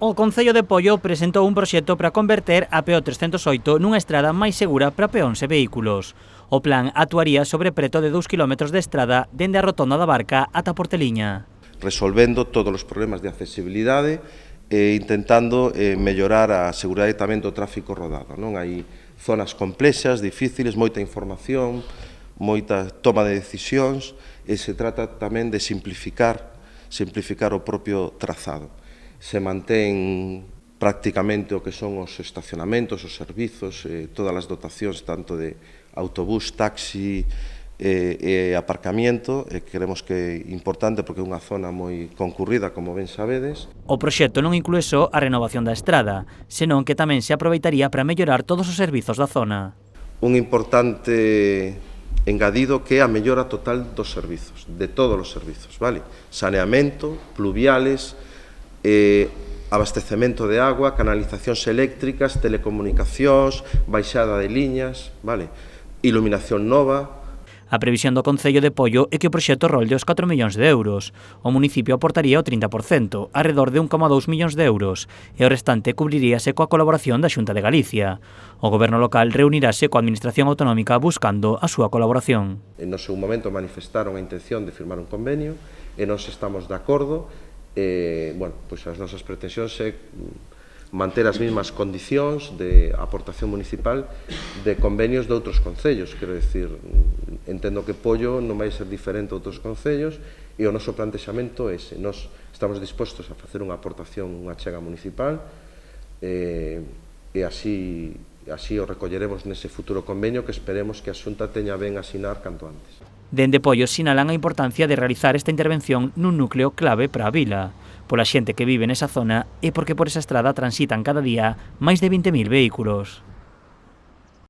O Concello de Poio presentou un proxecto para converter a PO 308 nunha estrada máis segura para peóns e vehículos. O plan actuaría sobre preto de 2 km de estrada dende a rotonda da Barca ata Porteliña. Resolvendo todos os problemas de accesibilidade e intentando mellorar a seguridade tamén do tráfico rodado. Non hai zonas complexas, difíciles, moita información, moita toma de decisións e se trata tamén de simplificar o propio trazado. Se mantén prácticamente o que son os estacionamentos, os servizos, todas as dotacións tanto de autobús, taxi e aparcamiento, e creemos que é importante porque é unha zona moi concurrida, como ben sabedes. O proxecto non inclúe só a renovación da estrada, senón que tamén se aproveitaría para mellorar todos os servizos da zona. Un importante engadido que é a mellora total dos servizos, de todos os servizos, vale? Saneamento, pluviales, abastecemento de agua, canalizacións eléctricas, telecomunicacións, baixada de liñas, vale? Iluminación nova. A previsión do Concello de Poio é que o proxecto rolde os 4 millóns de euros. O municipio aportaría o 30%, arredor de 1,2 millóns de euros, e o restante cubriríase coa colaboración da Xunta de Galicia. O goberno local reunirase coa Administración Autonómica buscando a súa colaboración. No seu momento manifestaron a intención de firmar un convenio e nós estamos de acordo. Pois as nosas pretensións é manter as mesmas condicións de aportación municipal de convenios de outros concellos. Quero dicir, entendo que Poio non vai ser diferente a outros concellos e o noso plantexamento é ese. Nós estamos dispostos a facer unha aportación, unha achega municipal e así o recolleremos nese futuro convenio que esperemos que a Xunta teña ben asinar canto antes. Dende Poio sinalan a importancia de realizar esta intervención nun núcleo clave para a vila, pola xente que vive nesa zona e porque por esa estrada transitan cada día máis de 20.000 vehículos.